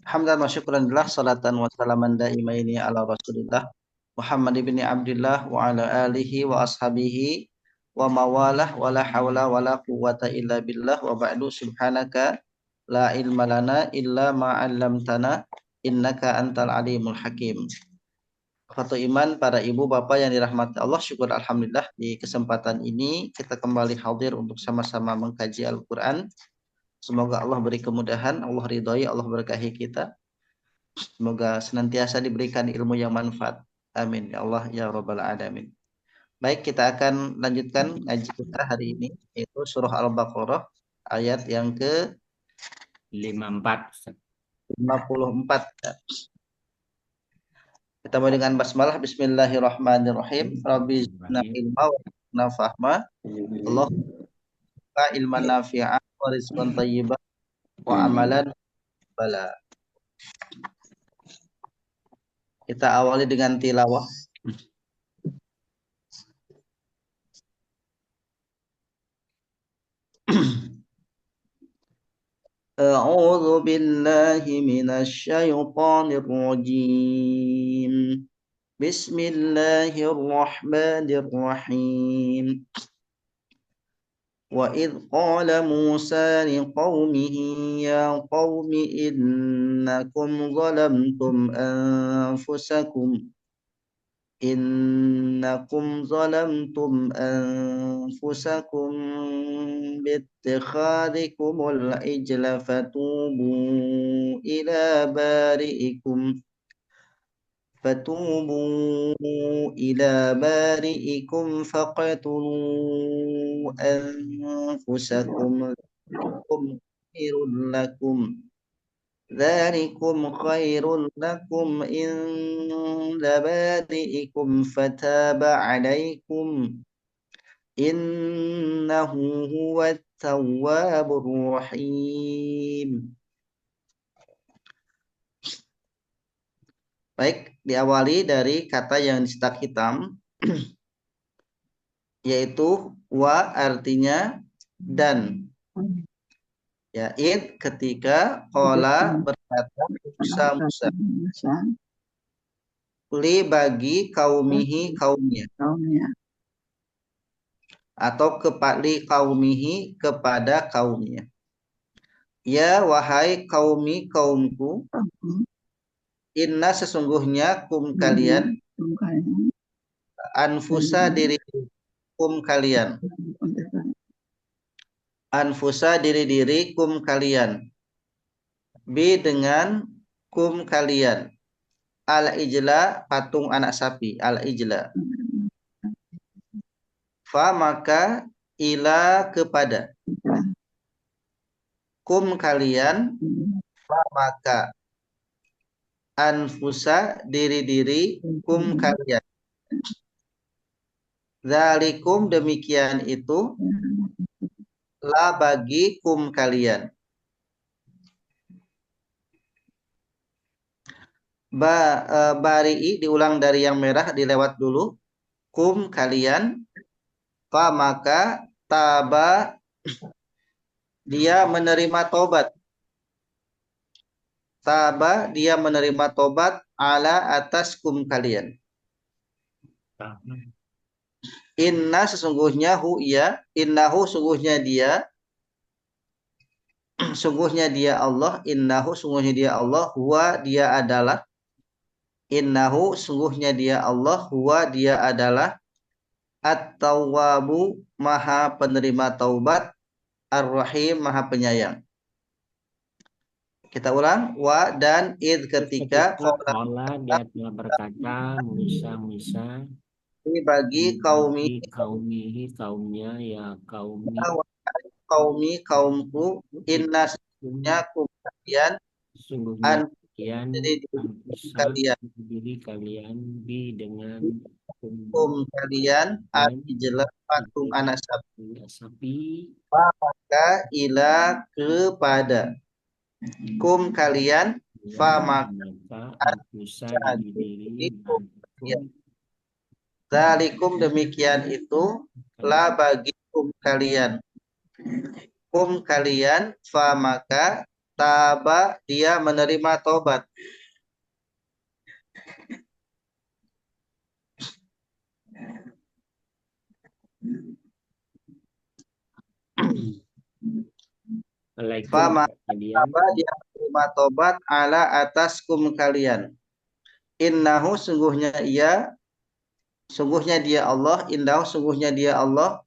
Hamdan wa syukran lillah salatan wa salaman daimaini ala Rasulillah Muhammad ibn Abdullah wa ala alihi wa ashabihi wa mawalah wa la hawla wa la quwwata illa billah wa ba'du subhanaka la ilma lana illa ma 'allamtana innaka antal alimul hakim. Ikhwatu iman, para ibu bapak yang dirahmati Allah, syukur alhamdulillah di kesempatan ini kita kembali hadir untuk sama-sama mengkaji Al-Qur'an. Semoga Allah beri kemudahan, Allah ridhoi, Allah berkahi kita. Semoga senantiasa diberikan ilmu yang manfaat. Amin. Ya Allah, ya Rabbal Alamin. Baik, kita akan lanjutkan ngaji kita hari ini, yaitu surah Al-Baqarah, ayat yang ke-54. 54. Kita mulai dengan basmalah. Bismillahirrahmanirrahim. Rabbi zidna ilma wa zidna fahma. Allah ilman nafi'an wa rizqan thayyiban wa amalan bala. Kita awali dengan tilawah. أعوذ بالله من الشيطان الرجيم بسم الله الرحمن الرحيم وإذ قال موسى لقومه يا قوم إنكم ظلمتم أنفسكم باتخاذكم العجل فتوبوا إلى بارئكم فاقتلوا أنفسكم ذلكم خير لكم عند بارئكم فتاب عليكم إنه هو التواب الرحيم. Baik, diawali dari kata yang dicetak hitam, yaitu wa artinya dan. Ya, id ketika qala berkata Musa li bagi kaumihi kaumnya, atau li kaumihi kepada kaumnya. Ya wahai kaumku, inna sesungguhnya kalian anfusa diri kalian, anfusa diri kalian, bi dengan kalian, al-ijla patung anak sapi, al-ijla, fa maka ila kepada kalian, fa maka anfusa diri kalian, zalikum demikian itu, la bagi kalian. Bari'i diulang dari yang merah, dilewat dulu. Kalian, fa maka taba dia menerima tobat. Taba dia menerima tobat ala atas kalian. Inna sesungguhnya innahu sungguhnya dia Allah, innahu sungguhnya dia Allah, huwa dia adalah, innahu sungguhnya dia Allah, huwa dia adalah at-tawwabu maha penerima taubat, ar-rahim maha penyayang. Kita ulang, wa dan id ketika qala dia telah berkata Musa bagi kaumnya ya kaumku inna sesungguhnya kalian kalian diri kalian bi dengan kalian jelas patung anak sapi maka ila kepada kalian fa maka diri zalikum demikian itu, la bagi kalian, kalian fa maka taba dia menerima taubat. Fama taba dia menerima taubat ala ataskum kalian. Innahu sungguhnya dia Allah, innahu sungguhnya dia Allah,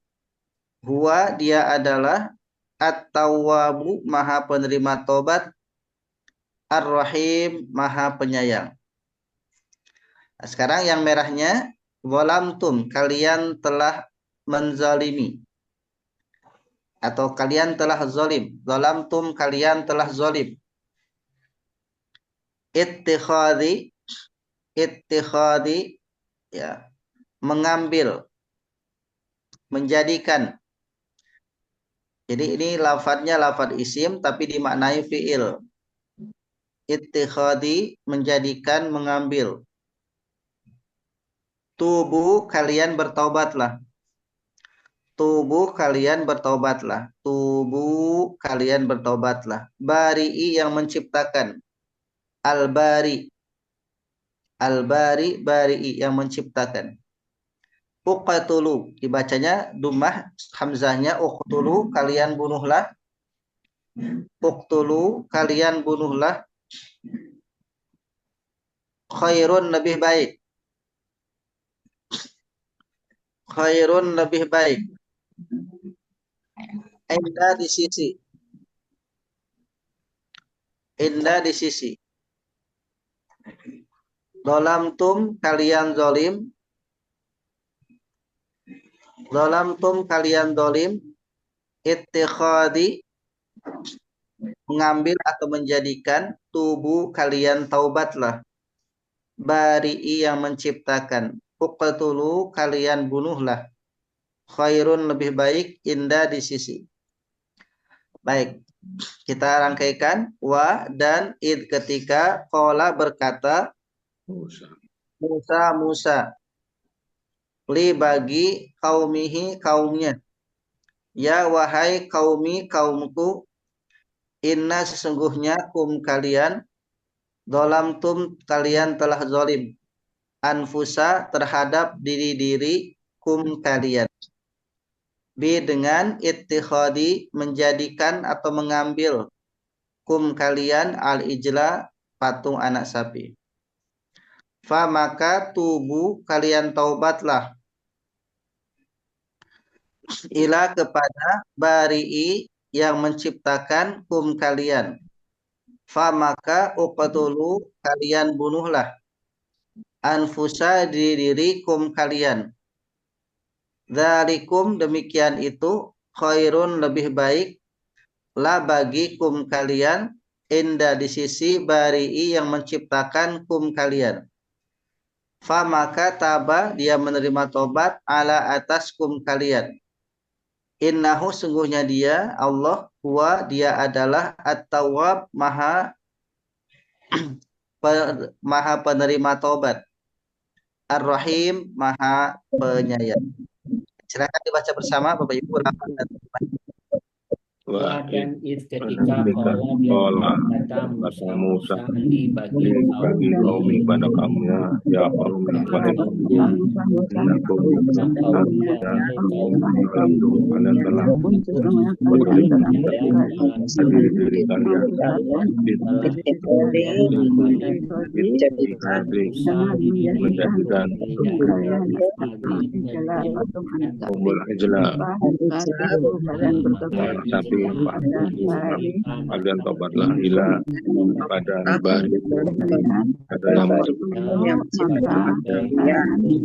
huwa dia adalah at-tawwabu maha penerima taubat, ar-rahim maha penyayang. Nah, sekarang yang merahnya, walamtum kalian telah menzalimi atau kalian telah zalim. Zalamtum kalian telah zalim. Ittikhadi ya, mengambil, menjadikan. Jadi ini lafadznya lafadz isim tapi dimaknai fiil. Ittikhadi menjadikan, mengambil. Tubuh kalian bertaubatlah. Tubuh kalian bertaubatlah. Tubuh kalian bertaubatlah. Bari'i yang menciptakan. Al-bari. Al-bari, bari'i yang menciptakan. Uqatulu dibacanya dummah hamzahnya uqtulu kalian bunuhlah. Uqtulu kalian bunuhlah. Khairun lebih baik. Khairun lebih baik. Indah di sisi. Indah di sisi. Zalamtum kalian zalim. Zalamtum kalian zalim. Ittikhadi mengambil atau menjadikan. Tubuh kalian taubatlah. Bari'i yang menciptakan. Uqtulu kalian bunuhlah. Khairun lebih baik, indah di sisi. Baik, kita rangkaikan. Wa dan id ketika qala berkata Musa li bagi kaumihi kaumnya. Ya wahai kaumi kaumku, inna sesungguhnya kum kalian, dolamtum kalian telah zalim, anfusa terhadap diri-diri kum kalian. Bi dengan ittikhadi menjadikan atau mengambil kum kalian al-ijla patung anak sapi. Fa maka tubuh kalian taubatlah ila kepada bari'i yang menciptakan kum kalian. Fa maka uqtulu kalian bunuhlah anfusa diri kum kalian. Dzalikum demikian itu khairun lebih baik la bagi kum kalian inda di sisi bari'i yang menciptakan kum kalian. Fa maka taba dia menerima tobat ala atas kum kalian. Innahu sungguhnya dia Allah huwa dia adalah at-tawwab maha penerima tobat. Ar-Rahim maha penyayang. Silakan dibaca bersama Bapak Ibu. Dan ketika kata Musa li bagi kaum pada kaumnya ya kaum kalian telah diri kalian menjadikan tapi kalian tobatlah ila pada bari pada nama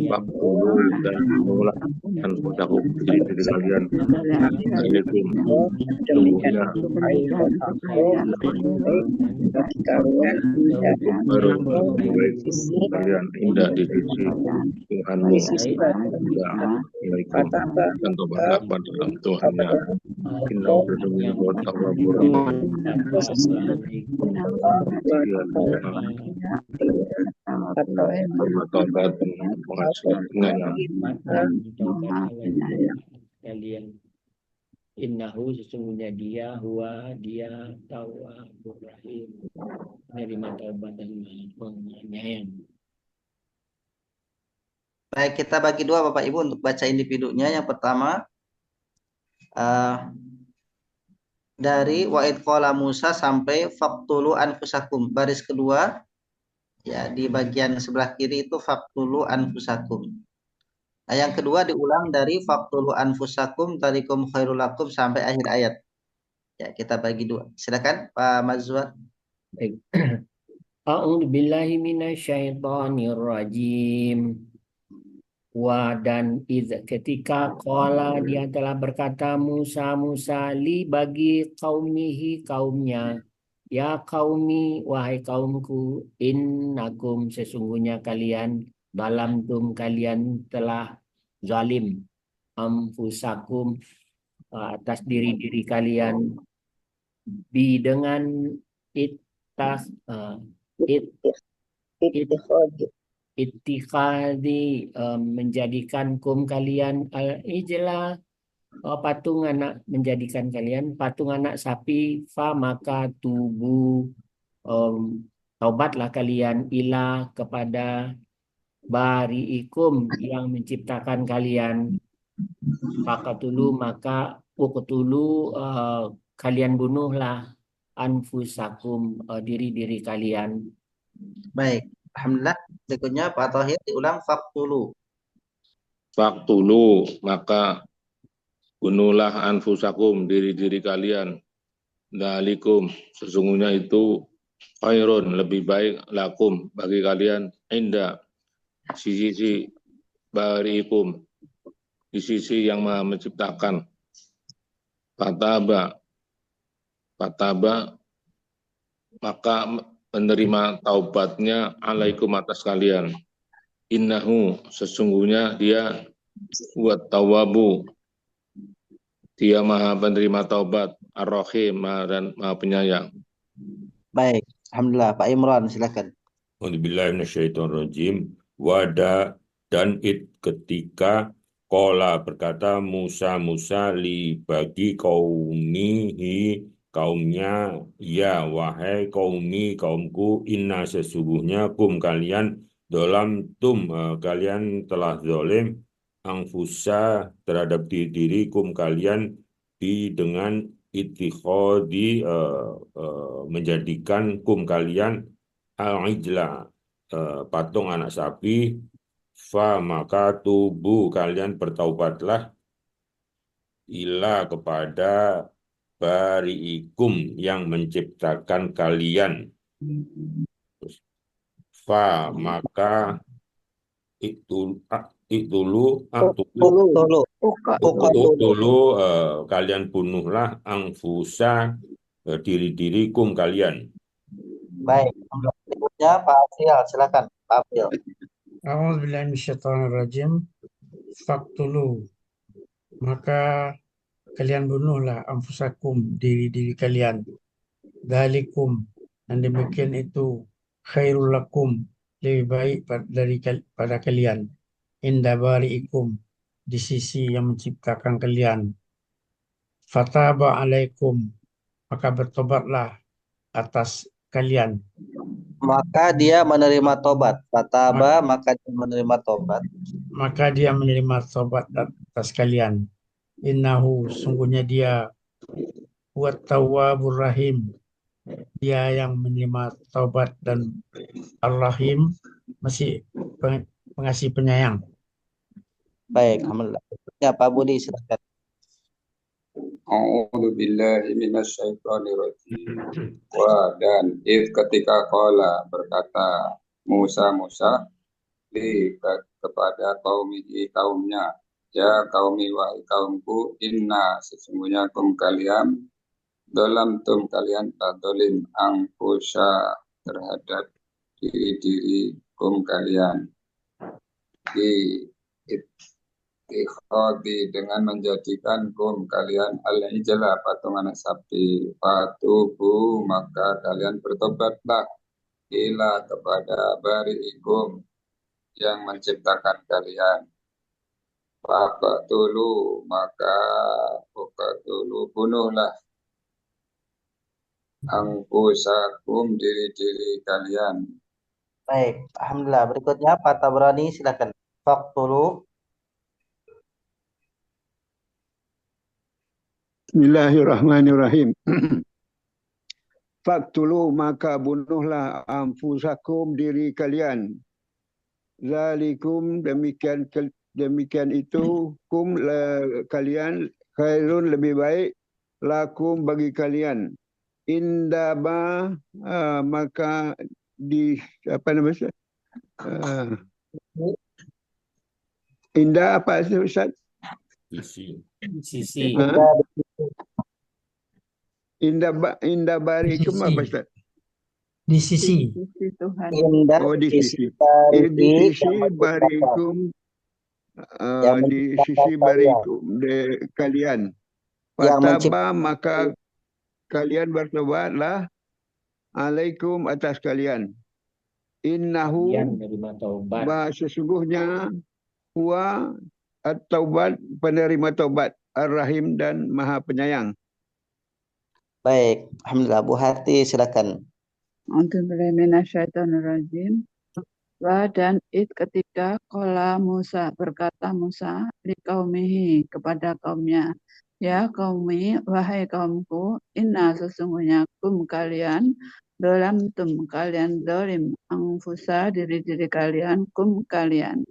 waktu dan mulai dan bertakuk diri kalian alaikum sungguhnya baru kalian indah di sisi Tuhanmu dan tobatlah pada Tuhannya inna sesungguhnya bertawabur bertobat menghasilkan Innahu sesungguhnya dia Tawwabur Rahim, menerima taubat dan penyayang. Baik, kita bagi dua Bapak Ibu untuk baca individunya. Yang pertama dari wa'id qala Musa sampai faqtulu anfusakum. Baris kedua ya di bagian sebelah kiri itu faqtulu anfusakum. Nah, yang kedua diulang dari faqtulu anfusakum talikum khairul lakum sampai akhir ayat. Ya, kita bagi dua. Silakan Pak Mazwar. Baik. A'udzu billahi minasyaitonir rajim. Dan ketika qala dia telah berkata Musa li bagi kaumihi kaumnya, ya kaumi wahai kaumku, innakum sesungguhnya kalian kalian telah zalim amfusakum atas diri kalian dengan itas it, it, itikadi menjadikan kalian al-ijla menjadikan kalian patung anak sapi, maka taubatlah kalian kepada bariikum yang menciptakan kalian, maka kalian bunuhlah anfusakum diri-diri kalian. Baik, alhamdulillah. Berikutnya Pak Thohir diulang faqtulu. Faktulu, maka bunuhlah anfusakum, diri-diri kalian. Dalikum, sesungguhnya itu khairun, lebih baik lakum, bagi kalian, inda, sisi bariikum, di sisi yang Maha menciptakan. Fataba, maka menerima taubatnya alaikum atas kalian. Innahu, sesungguhnya dia buat tawabu, dia Maha penerima taubat, ar-rahim, dan Maha penyayang. Baik, alhamdulillah. Pak Imran, silakan. A'udzubillahiminasyaitonirrajim. Dan ketika qala berkata Musa li bagi kaumihi kaumnya, ya wahai kaumku, inna sesungguhnya kalian kalian telah zalim angfusa terhadap diri kalian dengan ittikhadi menjadikan kalian al-ijla patung anak sapi, maka tubuh kalian bertaubatlah kepada bariikum yang menciptakan kalian. Maka kalian bunuhlah angfusa diri-dirikum kalian. Baik, berikutnya Pak Afril, silakan Pak Afril. A'udzubillahi minasyaitonirrajim. Faktulu, maka kalian bunuhlah anfusakum, diri-diri kalian. Dalikum, dan demikian itu khairul lakum, lebih baik pada kalian. Inda bari'ikum, di sisi yang menciptakan kalian. Fataba alaikum, maka bertobatlah atas kalian. Maka dia menerima tobat. Fataba, maka dia menerima tobat. Maka dia menerima tobat atas kalian. Innahu, sungguhnya dia huwat tawwabur rahim, dia yang menerima taubat dan ar-rahim, masih pengasih penyayang. Baik, alhamdulillah. Ya, Pak Budi, silakan. A'udzu billahi minasyaitonir rajim. Dan ketika qala berkata Musa kepada kaumnya, ya kaumi wahai kaumku, inna sesungguhnya kalian kalian tadolim angkusa terhadap diri kalian dengan menjadikan kalian al-ijla patung anak sapi. Fatubu, maka kalian bertobatlah kepada bari'ikum yang menciptakan kalian. Faqtulu maka faqtulu bunuhlah angkusakum diri-diri kalian. Baik, alhamdulillah. Berikutnya Pak Tabrani silakan. Faqtulu. Bismillahirrahmanirrahim. Faktulu maka bunuhlah anfusakum diri kalian. Zalikum demikian itu kalian khairun lebih baik lakum bagi kalian. Indaba maka di apa namanya? Indah apa Ustaz? Sisi. Indah barikum apa Ustaz? Di sisi. Tuhan. Indah Oh di sisi. Di sisi barikum di sisi barikum kalian. Fataba maka kalian bertobatlah alaikum atas kalian. Innahu sesungguhnya huwa at-taubat penerima taubat ar-rahim dan maha penyayang. Baik, alhamdulillah. Bu Hati silakan. A'udzubillahi minasyaitonirrajim. Wa dan ketika qala Musa berkata Musa liqaumihi kepada kaumnya, ya qaumi wahai kaumku, inna sesungguhnya kum kalian dolamtum kalian dolim angfusa diri-diri kalian kum kalian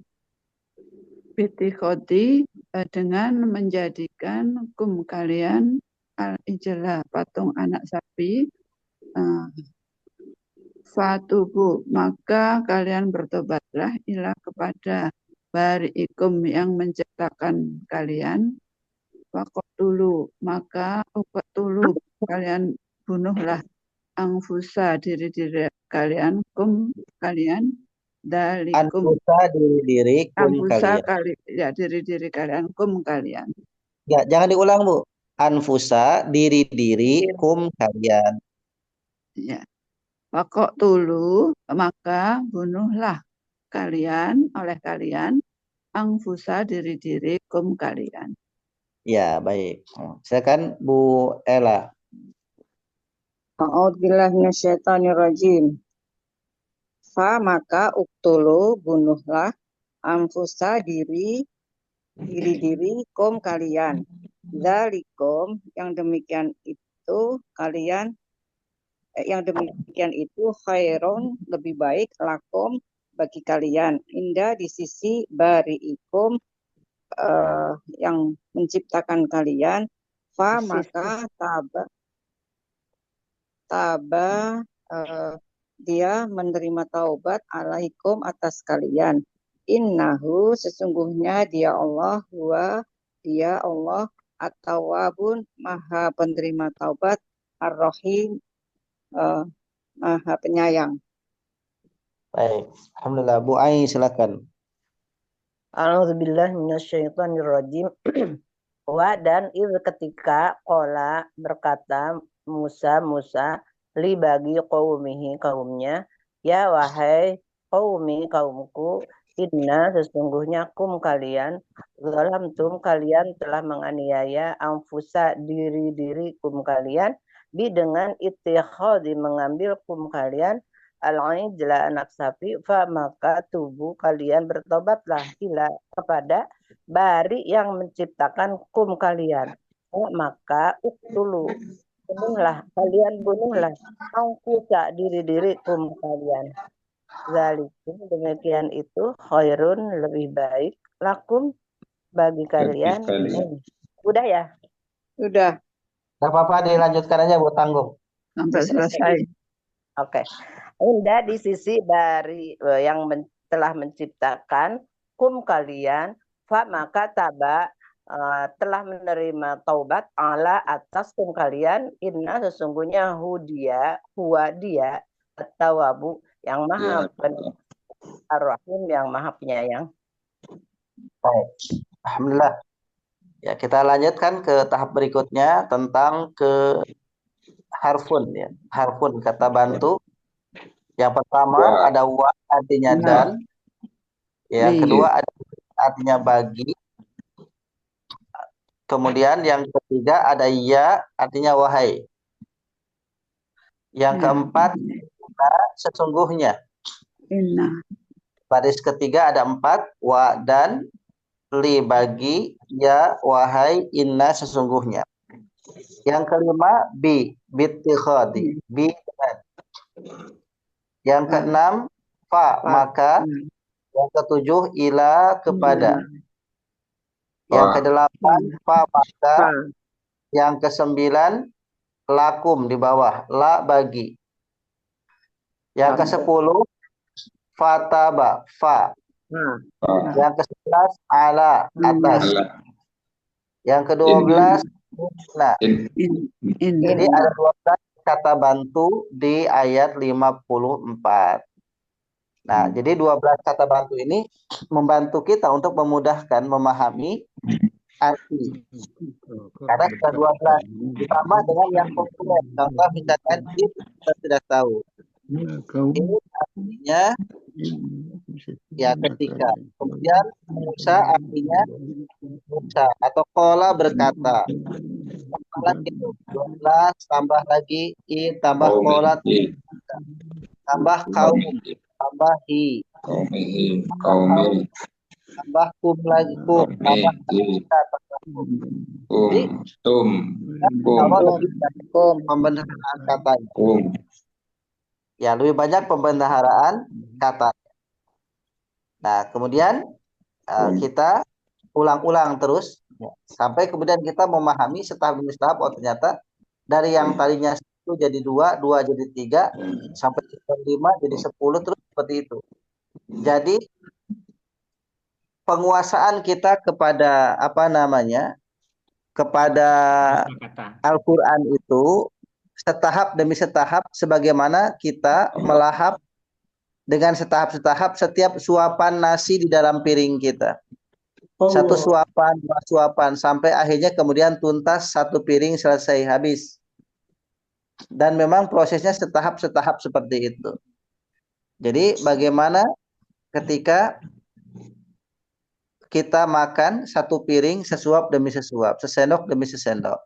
bitikhoti dengan menjadikan kum kalian al-ijlah patung anak sapi fatubu maka kalian bertobatlah ilah kepada bari'ikum yang menciptakan kalian waqtulu maka uqtulu kalian bunuhlah angfusa diri-diri kalian kum kalian dalikum Anfusa diri-diri kum angfusa kalian. diri-diri kalian kum kalian. Ya, jangan diulang, Bu. Anfusa diri-diri kum kalian. Ya. Waqtulu maka bunuhlah kalian oleh kalian angfusa diri-diri kum kalian. Ya, baik. Silakan Bu Ella. A'udzubillahi minasyaitonirrajim. Fa maka uktulu bunuhlah anfusa diri kum kalian. Zalikum yang demikian itu khairun lebih baik lakum bagi kalian. Indah di sisi bari'ikum yang menciptakan kalian. Fa maka taba dia menerima taubat alaikum atas kalian. Innahu sesungguhnya dia Allah dia Allah at-tawwabun maha penerima taubat ar-rahim maha penyayang. Baik, alhamdulillah. Bu Ai silakan. A'udzubillahi minasyaitonirrajim. Wa dan ketika qala berkata Musa li bagi kaumnya, ya wahai kaumku, inna sesungguhnya kum kalian zalamtum kalian telah menganiaya anfusa diri-diri kum kalian dengan ittikhadhi mengambil kum kalian al-ijla anak sapi fa maka tubuh kalian bertobatlah ila kepada bari yang menciptakan kum kalian maka uktulu bunuhlah angkusa diri-diri kum kalian. Zalikum demikian itu khairun lebih baik lakum bagi kalian. Udah ya? Udah. Gak apa-apa dilanjutkan aja Bu, tanggung. Sampai selesai. Oke. Indah di sisi bari yang telah menciptakan kum kalian fa maka taba telah menerima taubat ala atas kum kalian inna sesungguhnya huwa dia at-tawwabu yang maha ar-rahim yang maha penyayang. Baik, alhamdulillah. Ya, kita lanjutkan ke tahap berikutnya tentang ke harfun ya. Harfun kata bantu. Yang pertama ada wa artinya dan. Yang kedua ada artinya bagi. Kemudian yang ketiga ada ya, artinya wahai. Yang Ya. keempat sesungguhnya. Inna. Baris ketiga ada 4, wa dan li bagi, ya wahai, inna sesungguhnya. Yang kelima bi, bittikhadi, bi dengan. Yang keenam fa, maka. Yang ketujuh ila, kepada. Yang kedelapan fa, maka. Yang kesembilan lakum, di bawah, la bagi. Yang ke-10 fataba, fa. Yang ke-11 ala, atas. Yang ke-12 inna. Jadi ada 12 kata bantu di ayat 54. Nah, jadi 12 kata bantu ini membantu kita untuk memudahkan memahami arti. Karena sudah 12 ditambah dengan yang populer. Contoh misalkan kita sudah tahu. Ini artinya ya ketika. Kemudian Musa artinya Musa atau kola berkata. Tambah lagi 12 tambah lagi i tambah kola tambah kaum tambah hi tambah kum lagi kum tambah kita jadi kalau lebih banyak pembendaharaan katanya ya lebih banyak pembendaharaan kata. Nah kemudian kita ulang-ulang terus sampai kemudian kita memahami setahap demi setahap. Oh ternyata dari yang tadinya 1 jadi 2, 2 jadi 3 sampai 5 jadi 10 terus seperti itu. Jadi penguasaan kita kepada kepada Al-Quran itu setahap demi setahap sebagaimana kita melahap dengan setahap-setahap setiap suapan nasi di dalam piring kita. 1 suapan, 2 suapan sampai akhirnya kemudian tuntas 1 piring selesai habis. Dan memang prosesnya setahap-setahap seperti itu. Jadi bagaimana ketika kita makan 1 piring sesuap demi sesuap, sesendok demi sesendok.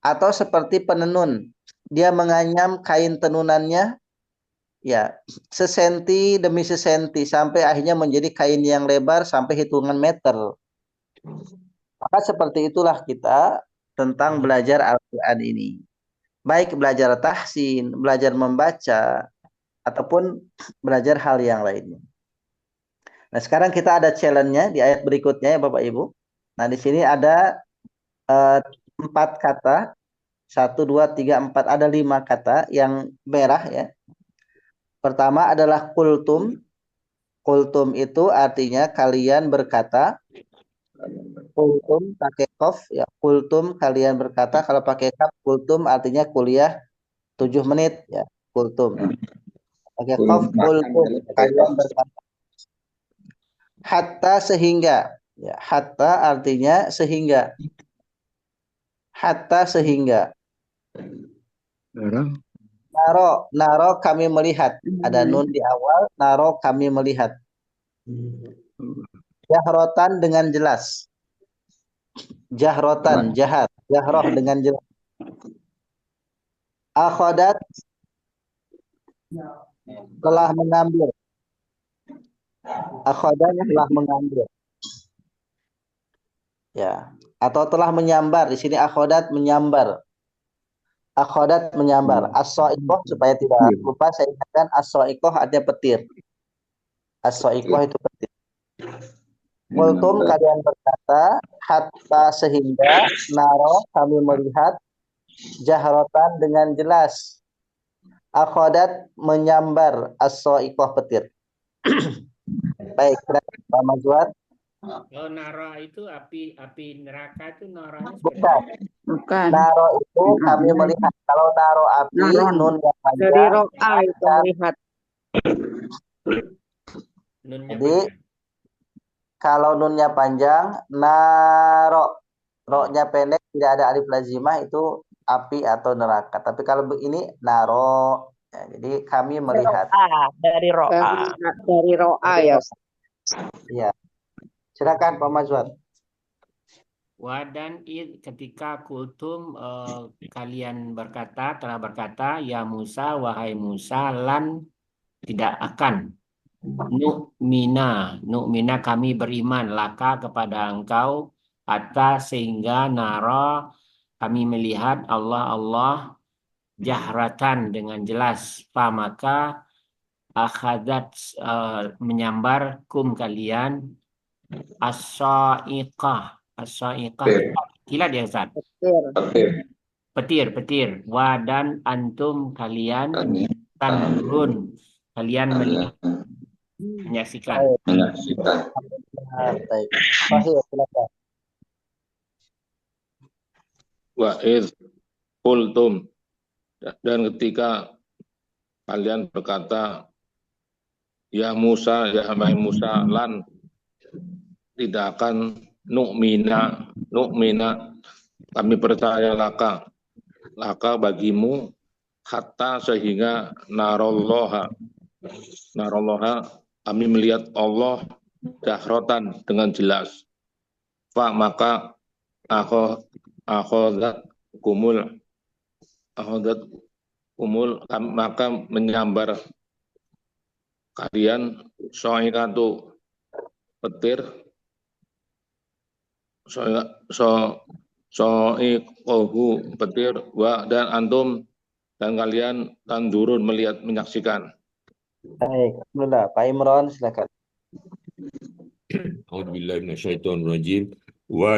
Atau seperti penenun, dia menganyam kain tenunannya ya sesenti demi sesenti sampai akhirnya menjadi kain yang lebar sampai hitungan meter. Maka seperti itulah kita tentang belajar Al-Quran ini. Baik belajar tahsin, belajar membaca, ataupun belajar hal yang lainnya. Nah sekarang kita ada challenge-nya di ayat berikutnya ya Bapak Ibu. Nah di sini ada 4 kata, 1, 2, 3, 4, ada 5 kata yang merah ya. Pertama adalah kultum. Kultum itu artinya kalian berkata. Kultum pakai kof ya. Kultum kalian berkata. Kalau pakai kaf kultum artinya kuliah 7 menit ya. Kultum. Pakai kof kultum kalian berkata. Hatta sehingga ya. Hatta artinya sehingga. Hatta sehingga. Naro kami melihat. Ada nun di awal. Naro kami melihat. Jahrotan dengan jelas. Jahrotan, jahat. Jahroh dengan jelas. Akhodat telah mengambil. Akhodat telah mengambil. Ya, atau telah menyambar. Di sini akhodat menyambar. Akhodat menyambar. As-so'ikoh supaya tidak lupa saya ingatkan as-so'ikoh artinya petir. As-so'ikoh itu petir. Kultum kalian berkata hatta sehingga naro kami melihat jahrotan dengan jelas akhodat menyambar as-so'ikoh petir. Baik, Pak Mazwar. Kalau naro itu api neraka itu naronya Bukan. Naro itu kami melihat. Kalau naro api nun yang panjang. Dari ro'a itu melihat. Jadi kalau nunnya panjang, naro, ro-nya pendek, tidak ada alif lazimah itu api atau neraka. Tapi kalau ini naro, ya, jadi kami melihat. Dari ro'a. Dari ro'a ya. Iya. Silakan Pak Mazwar. Dan ketika kultum kalian telah berkata, ya Musa, wahai Musa, lan tidak akan nu'mina kami beriman laka kepada engkau atas sehingga nara kami melihat Allah jahratan dengan jelas. Maka akhadat menyambar kalian as-sa'iqah. Kilat ya Ustaz. Petir. Dan antum kalian tanzurun. Kalian menyaksikan. Baik. Fahir, silakan. Wa id qultum, dan ketika kalian berkata, ya Musa, ya wahai Musa, lan tidak akan nu'mina kami percaya laka bagimu hatta sehingga narollaha kami melihat Allah jahrotan dengan jelas. Maka akhodat kumul maka menyambar kalian so'ikatu petir so'ikohu petir dan antum dan kalian tanzurun melihat menyaksikan. Baik, alhamdulillah. Pak Imran, silakan. A'udzubillahi minasyaitonirrajim.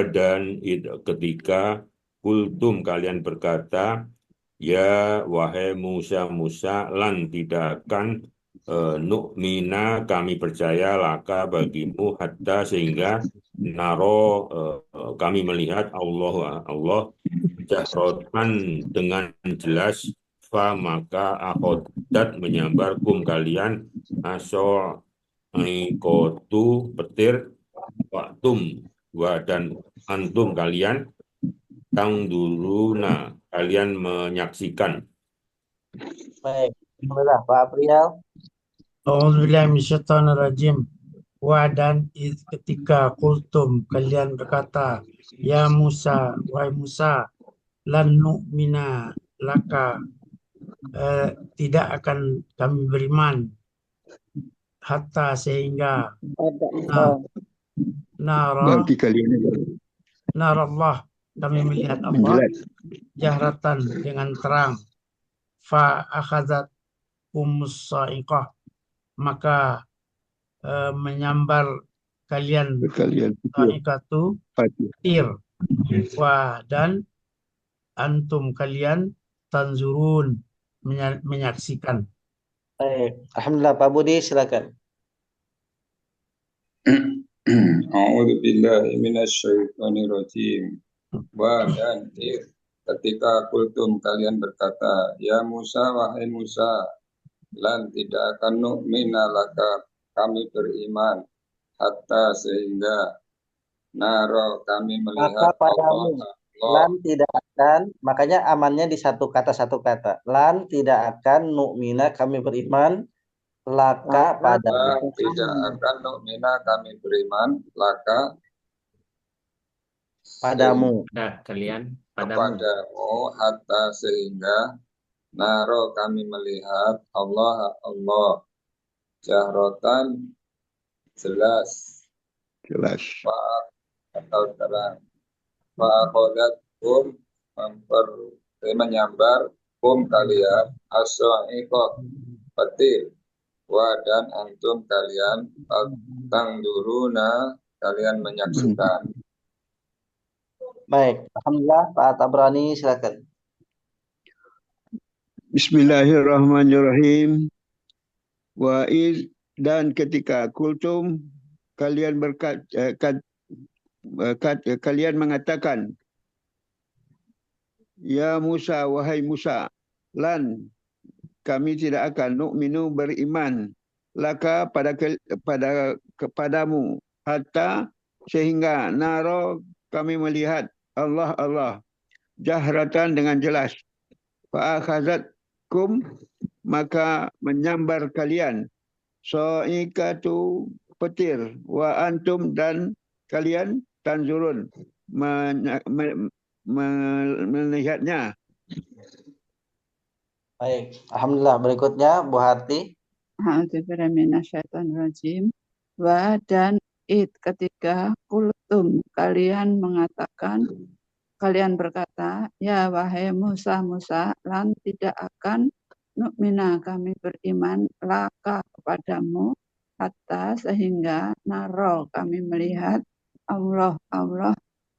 Dan ketika kultum kalian berkata, ya wahai Musa, lan tidak akan nu'mina kami percaya laka bagimu hatta sehingga naro kami melihat Allah jahrotan dengan jelas. Maka akhodat menyambar kalian aso'ikotu petir waktum dan antum kalian tangduruna kalian menyaksikan. Baik, alhamdulillah. Pak Apriyal. A'udzubillahi minasyaitonirrajim. Dan ketika kultum kalian berkata, ya Musa, wahai Musa, lan nu'mina laka, tidak akan kami beriman hatta sehingga Nanti kalian narallah kami melihat Allah jahratan dengan terang. Fa akhazat sa'iqah maka menyambar kalian sa'iqatu petir. Dan antum kalian tanzurun menyaksikan. Baik, alhamdulillah. Pak Budi, silakan. A'udzu billahi minasyaitonir rajim. Dan ketika kultum kalian berkata, ya Musa, wahai Musa, lan tidak akan nu'mina laka kami beriman hatta sehingga naro kami melihat Allah. Lan tidak akan, makanya amannya di satu kata. Lan tidak akan nu'mina kami beriman laka padamu. Tidak akan nu'mina kami beriman laka padamu. Kepadamu hatta sehingga naro kami melihat Allah jahrotan jelas atau terang. Fa'akhodat menyambar kalian as-sa'iqah petir. Dan antum kalian tangduruna kalian menyaksikan. Baik, alhamdulillah. Pak Tabrani, silakan. Bismillahirrahmanirrahim. Dan ketika kultum kalian kalian mengatakan, ya Musa, wahai Musa, lan kami tidak akan nu'minu beriman laka kepadamu hatta sehingga naro kami melihat Allah jahratan dengan jelas. Fa'akhazatkum maka menyambar kalian so'ikatu petir wa antum dan kalian tanzurun melihatnya. Baik, alhamdulillah. Berikutnya Bu Hati. A'udzubillahi minasyaitonirrajim. Wa dan id ketika kultum kalian mengatakan, kalian berkata, ya wahai Musa, lan tidak akan nu'mina kami beriman laka kepadamu hatta sehingga naro kami melihat Allah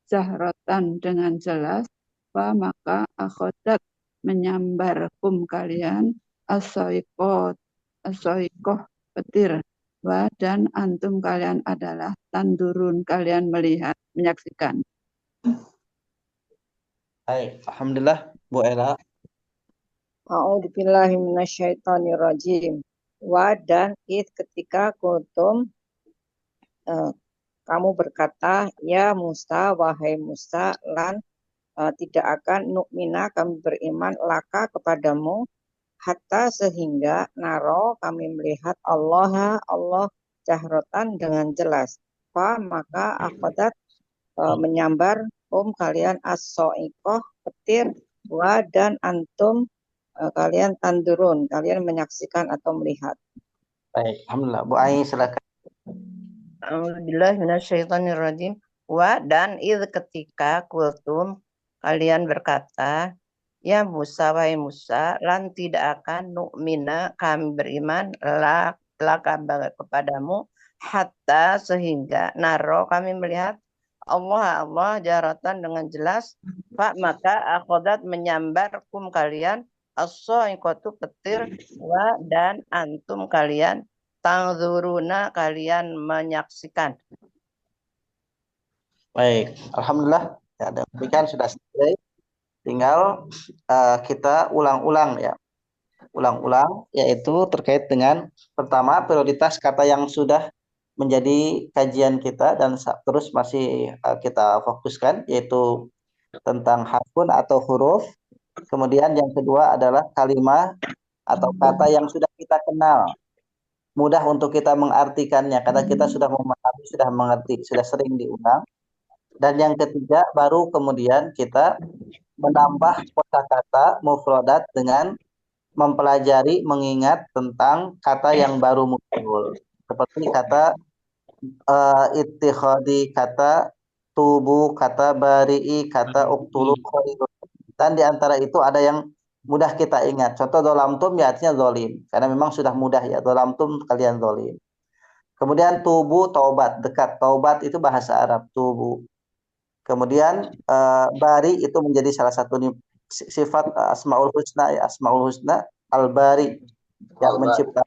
jahratan dengan jelas, maka akhodat menyambar kalian asoikoh petir, dan antum kalian adalah tandurun kalian melihat menyaksikan. Baik, alhamdulillah Bu Ella. A'udzubillahi minasyaitonirrajim. Wa dan id ketika kuntum kamu berkata, ya Musa, wahai Musa, lan tidak akan nu'mina kami beriman laka kepadamu hatta sehingga naro kami melihat Allah jahratan dengan jelas. Maka akhodat menyambar kalian as-so'ikoh petir, dan antum kalian tandurun, kalian menyaksikan atau melihat. Baik, alhamdulillah. Bu Ai silakan. Alhamdulillah minasyaitonirrajim. Wa dan id ketika kultum kalian berkata, ya Musa, wahai Musa, lan tidak akan nu'mina kami beriman laka kepadamu hatta sehingga naro kami melihat Allah jaratan dengan jelas. Maka akhodat menyambar kalian as-so'ikotu petir, dan antum kalian tangzuruna kalian menyaksikan. Baik, alhamdulillah. Ya, demikian sudah selesai. Tinggal kita ulang-ulang ya. Ulang-ulang yaitu terkait dengan pertama prioritas kata yang sudah menjadi kajian kita dan terus masih kita fokuskan, yaitu tentang harfun atau huruf. Kemudian yang kedua adalah kalimat atau kata yang sudah kita kenal, mudah untuk kita mengartikannya karena kita sudah memahami, sudah mengerti, sudah sering diulang. Dan yang ketiga baru kemudian kita menambah kosakata mufradat dengan mempelajari, mengingat tentang kata yang baru muncul, seperti kata ittikhadi, kata tubuh, kata bari'i, kata uktulu khairun. Dan di antara itu ada yang mudah kita ingat. Contoh dolamtum ya artinya zolim, karena memang sudah mudah ya, dolamtum kalian zolim. Kemudian tubuh, taubat, dekat. Taubat itu bahasa Arab, tubuh. Kemudian bari itu menjadi salah satu sifat asmaul husna, ya, asmaul husna al-bari yang mencipta.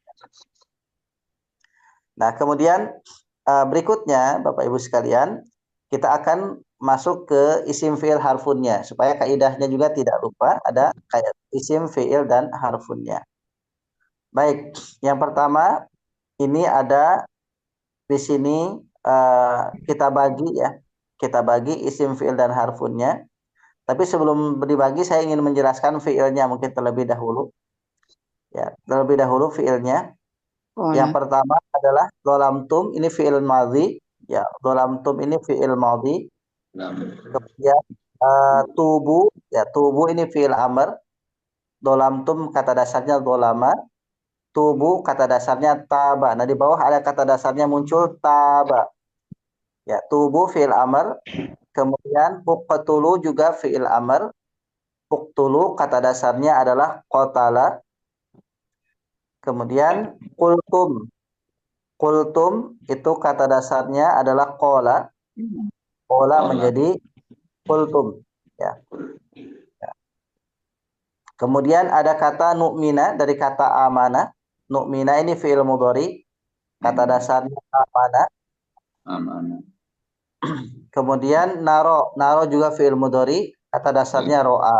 Nah, kemudian berikutnya Bapak Ibu sekalian, kita akan masuk ke isim fi'il harfunnya supaya kaidahnya juga tidak lupa, ada kayak isim fi'il dan harfunnya. Baik, yang pertama ini ada di sini kita bagi ya. Kita bagi isim fi'il dan harfunnya. Tapi sebelum dibagi saya ingin menjelaskan fi'ilnya mungkin terlebih dahulu. Ya, terlebih dahulu fi'ilnya. Yang pertama adalah dolamtum, ini fi'il madhi. Ya, dolamtum ini fi'il madhi. Kemudian tubuh, ya tubuh ini fi'il amr. Dolamtum kata dasarnya dolama. Tubuh kata dasarnya taba. Nah, di bawah ada kata dasarnya muncul taba. Ya, tubuh fi'il amr. Kemudian uqtulu juga fi'il amr. Uqtulu kata dasarnya adalah qatala. Kemudian qultum. Qultum itu kata dasarnya adalah qala. Qala menjadi qultum. Ya. Ya. Kemudian ada kata nu'mina dari kata amana. Nu'mina ini fi'il mudhari. Kata dasarnya amana. Kemudian naro. Naro juga fi'il mudhari. Kata dasarnya ro'a.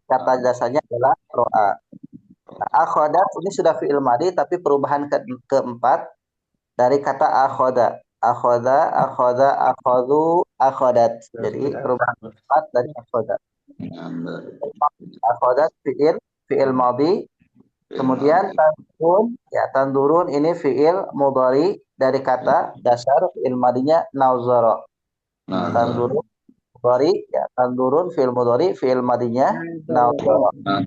Kata dasarnya adalah ro'a. Nah, akhodat ini sudah fi'il madi tapi perubahan keempat dari kata akhoda. Akhoda, akhoda, akhodu, akhodat. Jadi perubahan keempat dari akhodat. Akhodat fi'il madi. Kemudian tandurun ini fi'il mudhari dari kata dasar fi'il madinya nazara. Nah, Tandurun mudhari ya, tandurun fi'il mudhari, fi'il madinya nadhara. nah,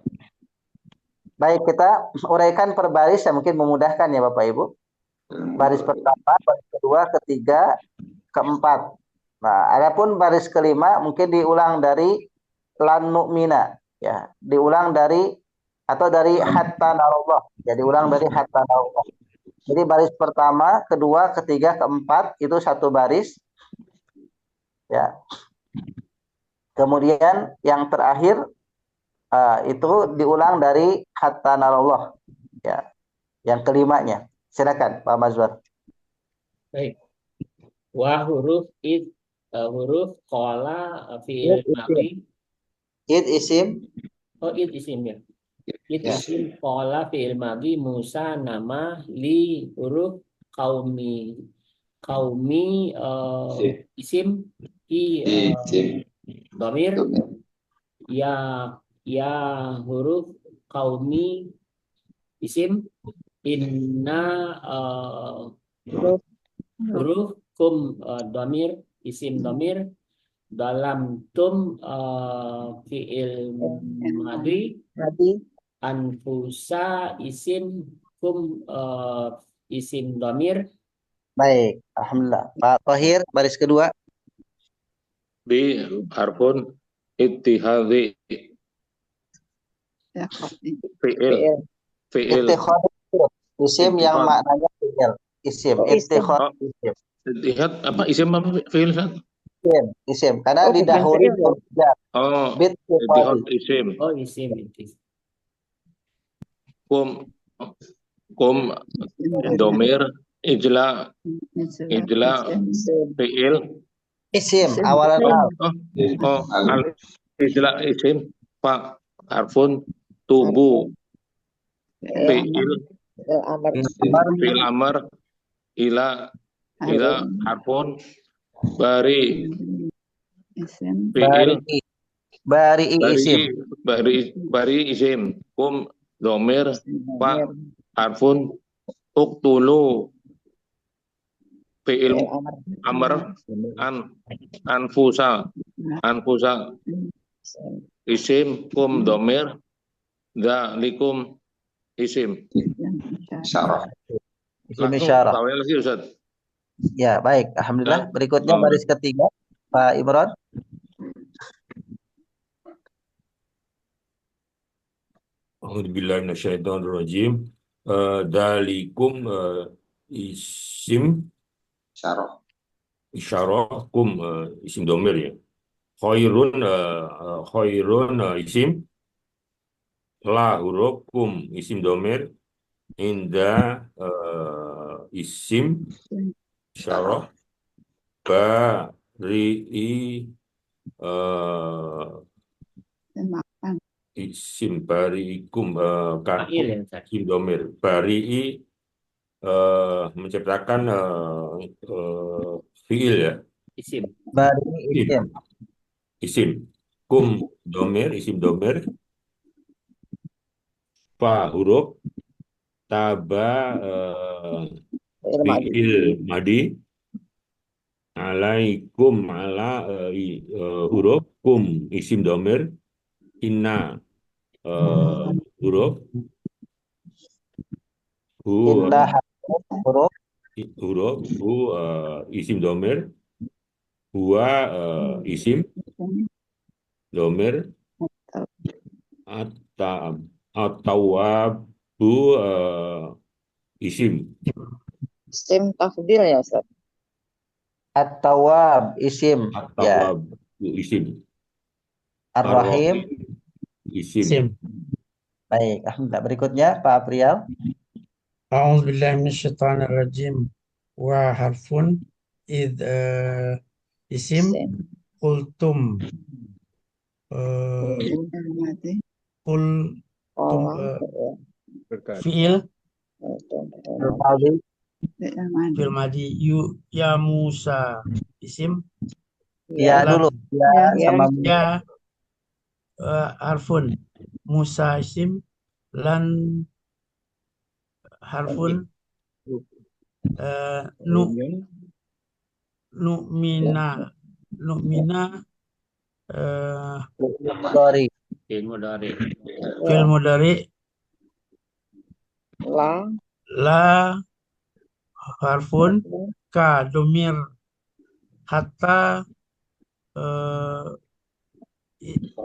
Baik, kita uraikan per baris yang mungkin memudahkan ya Bapak Ibu. Baris pertama, baris kedua, ketiga, keempat. Nah, adapun baris kelima mungkin diulang dari lan nu'mina ya, diulang dari atau dari hatta narallah. Ya, diulang dari hatta narallah. Jadi baris pertama, kedua, ketiga, keempat itu satu baris ya. Kemudian yang terakhir itu diulang dari hatta narallah ya. Yang kelimanya. Silakan Pak Mazwar. Baik. Wa huruf id, huruf qala fi'il madhi. Id isim. Oh, id isim ya. Id Ya. isim qala fi'il madhi, Musa nama, li huruf qaumi. Qaumi isim, dhamir, ya huruf qaumi isim, inna huruf kum dhamir isim dhamir, dalam tum fi'il madhi, anfusa isim, kum isim dhamir. Baik, alhamdulillah. Pak Thohir baris kedua. Bi harfun ittihadi fi'il Ittikhad isim yang maknanya fi'il. Isim. Ittikhad isim. ittihad apa isim apa fi'il Ustaz? Isim. Karena didahului ya. Oh, Bit ittihad isim. Oh, isim. Kum domir ijla fi'il Isim awalan al. al ijla isim fa harfun tubu fi'il amar ila harfun bari fi'il Bari isim. bari isim kum domir fa harfun uktulu fi'il amr anfusa isim kum domir dzalikum isim isyarah. Isim isyarah. Tawel lagi Ustaz. Ya, baik. Alhamdulillah. Berikutnya baris ketiga, Pak Imran. A'udzubillahi minasyaitonirrajim. Dalikum isim isyarah kum isim domir ya. Khairun isim, la huruf kum isim domir, inda isim isyarah, bari'i isim bari'ikum isim domir, bari'i menciptakan fi'il ya. Isim. Bari'i Isim. Kum domir, isim domir. Fa huruf. Taba fi'il madi. Alaikum ala huruf. Kum isim domir. Inna huruf. Inna huruf. Hu isim domir. Huwa isim domir. At-tawabu isim. Isim tafdil ya Ustaz. At-tawab isim. At-tawab isim. Ar-Rahim isim. Baik, alhamdulillah. Berikutnya Pak Apriyal. A'udzubillahi minasyaitonirrajim. Wa harfun id isim qultum fi'il fi'il madi ya Musa isim Ya dulu sama ya harfun Musa isim lan harfun nu'mina nu'mina Mudhari. Ilmu dari fi'il mudhari La. la harfun ka domir hatta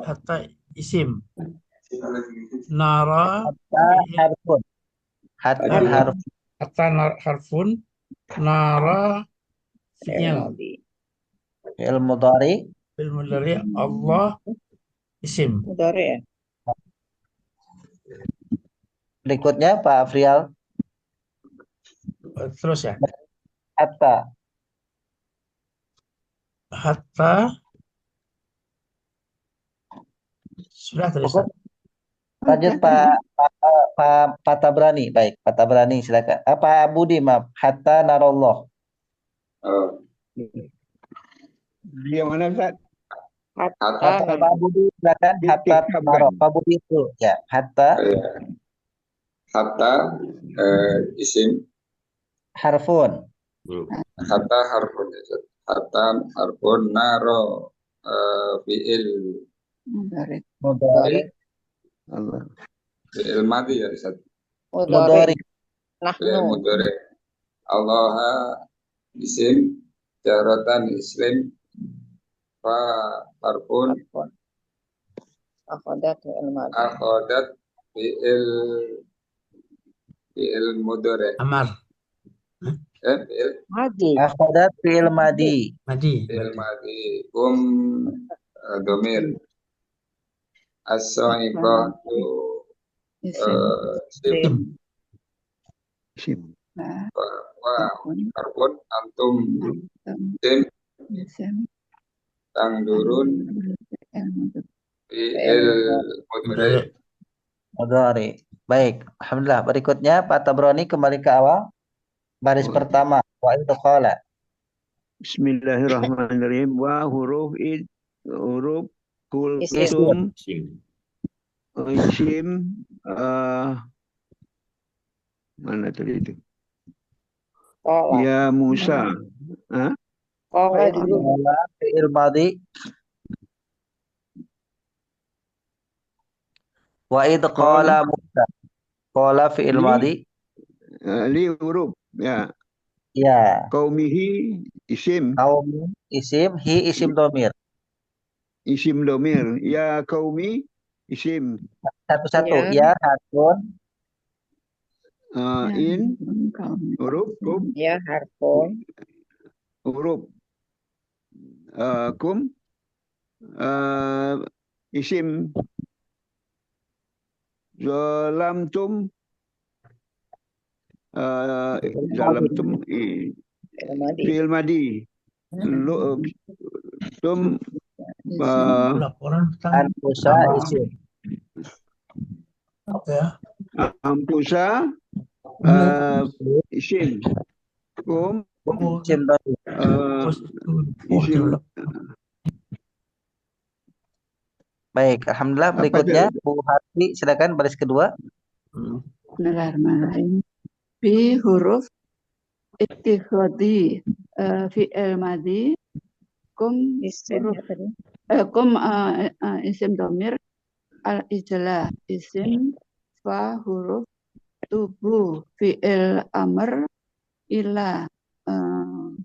hatta isim nara Harfun. Hatta Harfun. harf. hatta harfun nara fi'il Fi'il mudhari. fi'il mudhari Allah isim. Mudhari ya. Berikutnya Pak Afrial. Terus ya, Hatta. hatta sudah tadi Ustaz. Lanjut Pak Tabrani. Baik, Pak Tabrani silakan. Pak Budi, maaf. Hatta narallah. Yang mana Ustaz? Hatta. Pak Budi silakan. Hatta narallah. Pak Budi itu ya. Hatta Hatta isim, harfun. hatta harfun. Hatta harfun, naro fi'il Mudhari. Mudhari. Allah. fi'il madhi ya Ustaz. Mudhari. Fi'il Nahnu. mudhari. Allah isim, jaratan islim, fa harfun, Akhadat fi'il madhi. akhadat fi'il mudhari. Amar Fi'il Madi. Akhadat fi'il madi. madi fi'il madhi. Domir. As-sa'iqatu Isim. isim, Isim. wa harfun, antum isim, Isim. tangdurun fi'il mudhari. Mudhari. Baik, alhamdulillah. Berikutnya Pak Tabrani kembali ke awal. Baris pertama. Wa idh qala. Bismillahirrahmanirrahim. Wa huruf Isim. kultum Isim. isim mana tadi itu? Qala. Ya Musa. Hah? Qala dulu. Qala fi'il madi. Wa idh qala Musa. Qala fi'il madi. Li huruf. Ya. Ya. Qaumihi isim. Kaum isim, hi isim domir. Isim domir. Ya qaumi isim. Satu-satu. Ya. Ya harfun. In huruf kum Ya harfun. huruf kum isim zalamtum zalamtum Fi'il madhi. fi'il madi tum laporan Anfusa isim. apa ya? ampusa isim kum Isim domir. isim Baik, alhamdulillah. Berikutnya Bu Hati, silakan baris kedua. Bismillahirrahmanirrahim. Fi huruf ittikhadi fi'il madi kum Isim huruf ya tadi. kum isim domir al ijlah isim fa huruf tubu fi'il amr ila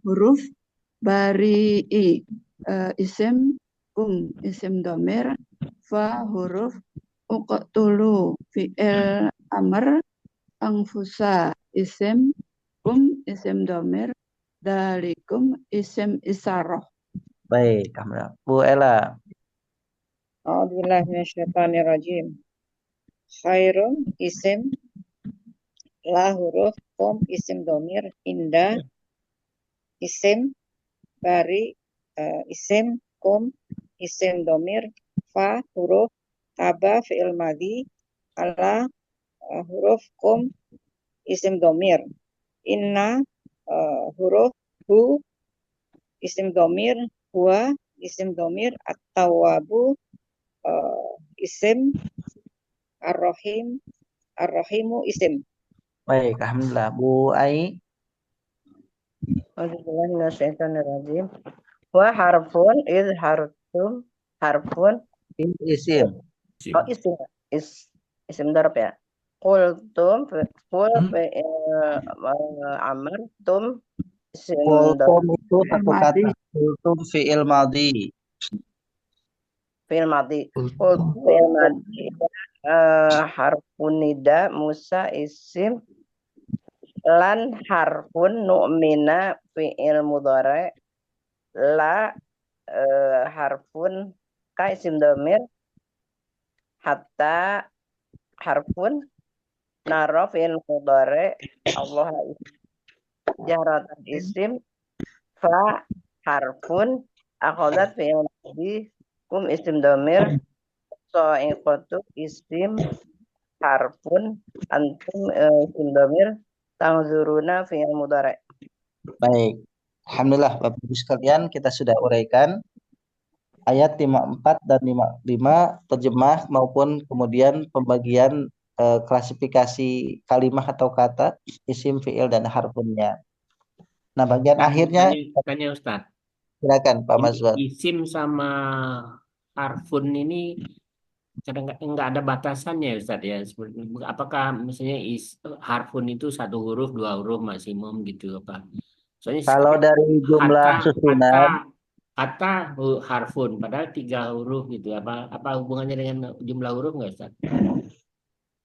huruf bari'i isim kum isim domir fa huruf uqtulu fi'il amr angfusa isim kum isim domir dalikum isim isaroh. Baik, alhamdulillah. Bu Ella. A'udzubillahi minasyaitonirrajim. Khairun isim, la huruf, kum isim domir, indah isim, bari isim, kum isim domir, fa huruf, taba fi'il madhi, ala huruf, kum isim domir, inna huruf, hu isim domir, huwa isim domir, at-tawwabu isim, ar-rahimu isim. Baik, alhamdulillah. Bu Ai. A'udzubillahi minasyaitonirrajim. Wa harfun harfun harfun Isim. oh isim isim darab ya. Qultum qul amr tum isim darab Kultum itu satu Madi. kata. Kultum fi'il madhi. fi'il madhi. Qultum fi'il madhi. Harfun nida Musa isim lan harfun nu'mina fi'il mudhari la harfun ka isim dhamir hatta harfun naro fi'il mudhari Allah jahratan isim fa harfun akhadat fi'il madhi kum isim dhamir so'iqatu isim harfun antum isim dhamir tangzuruna fi'il mudhari. Baik. Alhamdulillah Bapak Ibu sekalian, kita sudah uraikan ayat 54 dan 55 terjemah maupun kemudian pembagian klasifikasi kalimat atau kata isim, fi'il dan harfunnya. Nah, bagian akhirnya Tanya Ustaz. silakan Pak Ini Mazwar. isim sama harfun ini kadang nggak ada batasannya Ustaz ya. Apakah misalnya harfun itu 1 huruf, 2 huruf maksimum gitu apa? Soalnya Kalau dari jumlah susunan, kata harfun padahal 3 huruf gitu. Apa hubungannya dengan jumlah huruf nggak Ustaz?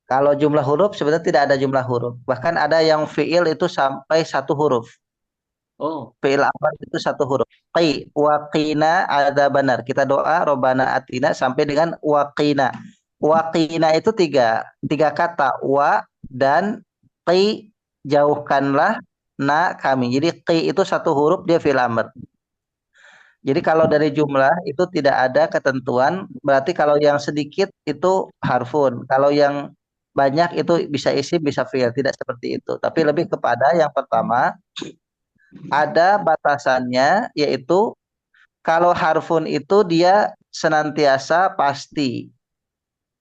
kalau jumlah huruf sebenarnya tidak ada jumlah huruf. Bahkan ada yang fi'il itu sampai 1 huruf. Oh, Fi'il amr itu 1 huruf. Qi, waqina ada benar. Kita doa Robbana atina sampai dengan waqina. Waqina itu tiga kata. Wa dan qi, jauhkanlah na kami. Jadi qi itu 1 huruf, dia fi'il amr. Jadi kalau dari jumlah itu tidak ada ketentuan. Berarti kalau yang sedikit itu harfun. Kalau yang banyak itu bisa isim, bisa fi'il. Tidak seperti itu. Tapi lebih kepada yang pertama, ada batasannya, yaitu kalau harfun itu dia senantiasa pasti.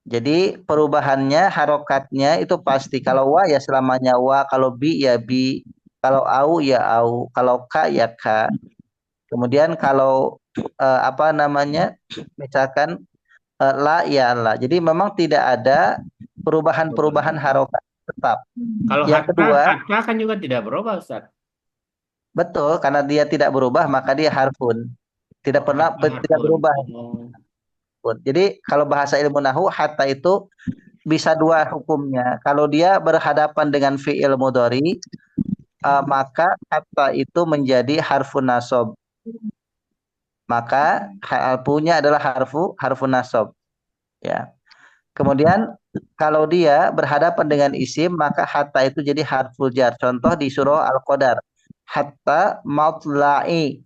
Jadi perubahannya, harokatnya itu pasti. Kalau wa ya selamanya wa, kalau bi ya bi, kalau au ya au, kalau ka ya ka. Kemudian kalau misalkan la ya la. Jadi memang tidak ada perubahan-perubahan harokat tetap. kalau Yang kedua, hatta kan juga tidak berubah Ustaz. betul, karena dia tidak berubah maka dia harfun. Tidak pernah tidak Harfun. berubah. Oh. Jadi kalau bahasa ilmu nahu hatta itu bisa 2 hukumnya. Kalau dia berhadapan dengan fi'il mudhari, maka hatta itu menjadi harfun nasab. Maka harfunya adalah harfun nasab. Ya. Kemudian kalau dia berhadapan dengan isim, maka hatta itu jadi harful jar. Contoh di surah Al-Qadar. Hatta matla'i.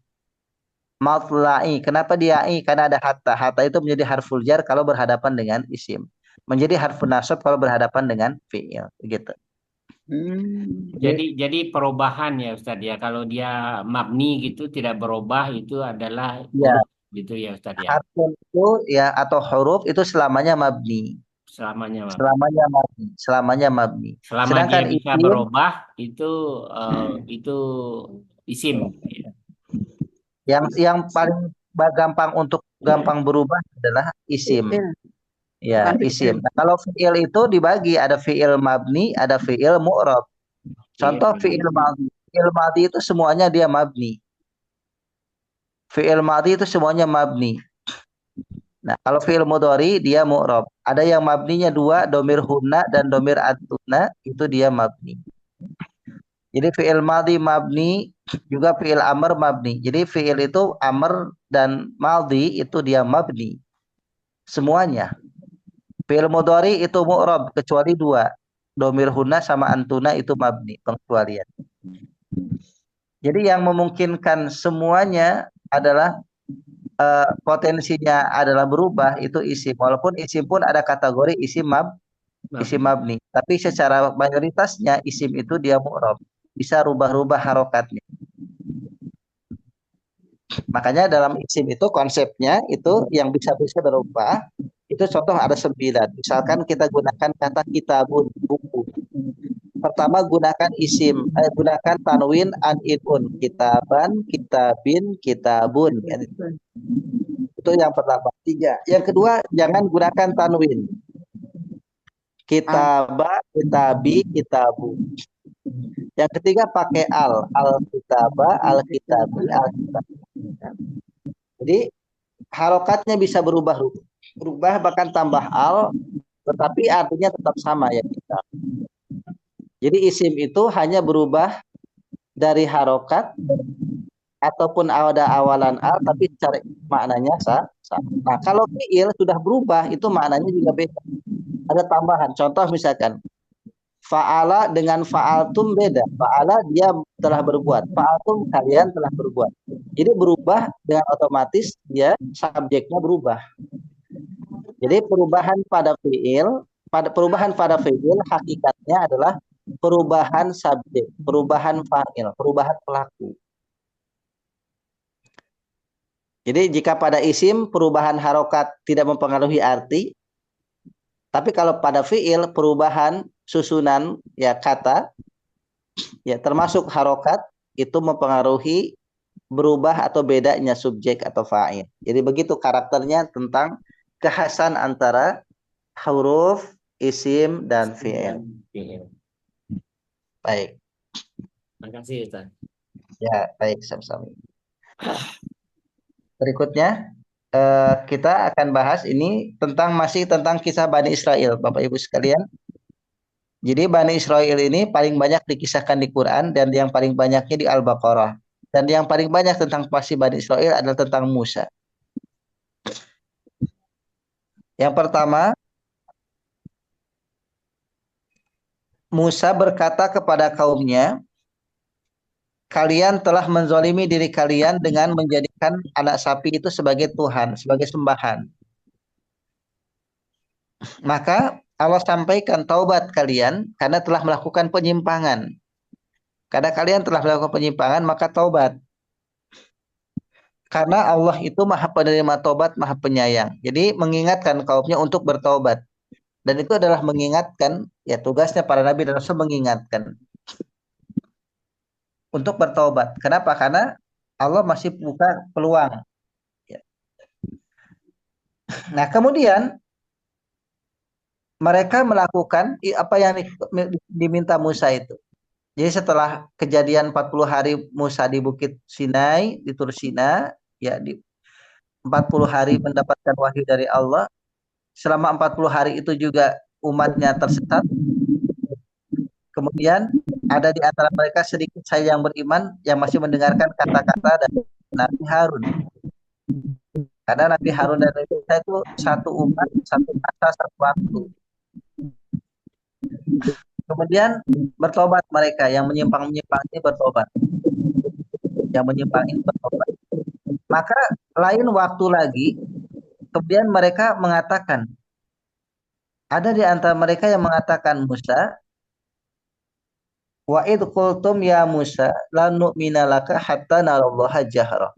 Matla'i. Kenapa dia i? Karena ada hatta. Hatta itu menjadi harful jar kalau berhadapan dengan isim. Menjadi harfun nasab kalau berhadapan dengan fi'il. Begitu. Jadi perubahan ya Ustaz ya. Kalau dia mabni gitu tidak berubah itu adalah Ya. huruf gitu ya Ustaz ya. Harfun itu ya atau huruf itu selamanya mabni. Selamanya mabni. Selamanya mabni. Selamanya mabni. Selama Sedangkan dia bisa isim, berubah itu isim. yang paling gampang berubah adalah isim. Ya, isim. Nah, kalau fi'il itu dibagi, ada fi'il mabni, ada fi'il mu'rab. Contoh fi'il madhi. Fi'il madhi itu semuanya dia mabni. Fi'il madhi itu semuanya mabni. Nah, kalau fi'il mudhari dia mu'rab. Ada yang mabninya 2, domir hunna dan domir antuna, itu dia mabni. Jadi fi'il madhi mabni, juga fi'il amr mabni. Jadi fi'il itu amr dan madhi itu dia mabni. Semuanya. Fi'il mudhari itu mu'rab kecuali 2. Domir hunna sama antuna itu mabni, pengecualian. Jadi yang memungkinkan semuanya adalah potensinya adalah berubah itu isim. Walaupun isim pun ada kategori isim mabni. Tapi secara mayoritasnya isim itu dia mu'rab. Bisa rubah-rubah harokatnya. Makanya dalam isim itu konsepnya itu yang bisa-bisa berubah. Itu contoh ada 9. Misalkan kita gunakan kata kitabun, buku. Pertama gunakan isim, gunakan tanwin an inun, kitaban, kitabin, kitabun. Kan? Itu yang pertama. 3. Yang kedua, jangan gunakan tanwin. Kitaba, kitabi, kitabu. Yang ketiga pakai al kitaba, al kitabi, al kitab. Jadi harokatnya bisa berubah bahkan tambah al, tetapi artinya tetap sama ya kita. Jadi isim itu hanya berubah dari harokat ataupun ada awalan al, tapi secara maknanya sama. Nah, kalau fiil sudah berubah itu maknanya juga beda. Ada tambahan. Contoh misalkan fa'ala dengan fa'altum beda. Fa'ala dia telah berbuat. Fa'altum kalian telah berbuat. Jadi berubah dengan otomatis dia subjeknya berubah. Jadi perubahan pada fiil hakikatnya adalah perubahan subjek, perubahan fa'il, perubahan pelaku. Jadi jika pada isim perubahan harokat tidak mempengaruhi arti, tapi kalau pada fiil perubahan susunan ya kata ya termasuk harokat itu mempengaruhi berubah atau bedanya subjek atau fa'il. Jadi begitu karakternya tentang kekhasan antara huruf, isim dan fiil. Baik. Makasih Ustaz. Ya, baik sama-sama. Berikutnya kita akan bahas ini masih tentang kisah Bani Israel, Bapak Ibu sekalian. Jadi Bani Israel ini paling banyak dikisahkan di Quran dan yang paling banyaknya di Al-Baqarah. Dan yang paling banyak tentang pasti Bani Israel adalah tentang Musa. Yang pertama, Musa berkata kepada kaumnya, kalian telah menzalimi diri kalian dengan menjadikan anak sapi itu sebagai Tuhan, sebagai sembahan. Maka Allah sampaikan taubat kalian karena telah melakukan penyimpangan. Karena kalian telah melakukan penyimpangan, maka taubat. Karena Allah itu maha penerima taubat, maha penyayang. Jadi mengingatkan kaumnya untuk bertaubat. Dan itu adalah mengingatkan, ya tugasnya para nabi dan rasul mengingatkan untuk bertaubat. Kenapa? Karena Allah masih buka peluang. Nah, kemudian mereka melakukan apa yang diminta Musa itu. Jadi setelah kejadian 40 hari Musa di Bukit Sinai, di Tur Sina, ya di 40 hari mendapatkan wahyu dari Allah. Selama 40 hari itu juga umatnya tersesat. Kemudian ada di antara mereka sedikit saja yang beriman yang masih mendengarkan kata-kata dari Nabi Harun. Karena Nabi Harun dan Nabi Musa itu satu umat, satu masa, satu waktu. Kemudian bertobat mereka yang menyimpang-menyimpang ini bertobat. Yang menyimpang ini bertobat. Maka lain waktu lagi kemudian mereka mengatakan, ada di antara mereka yang mengatakan Musa, wa id qultum ya Musa la nu'mina laka hatta narallaha jahra.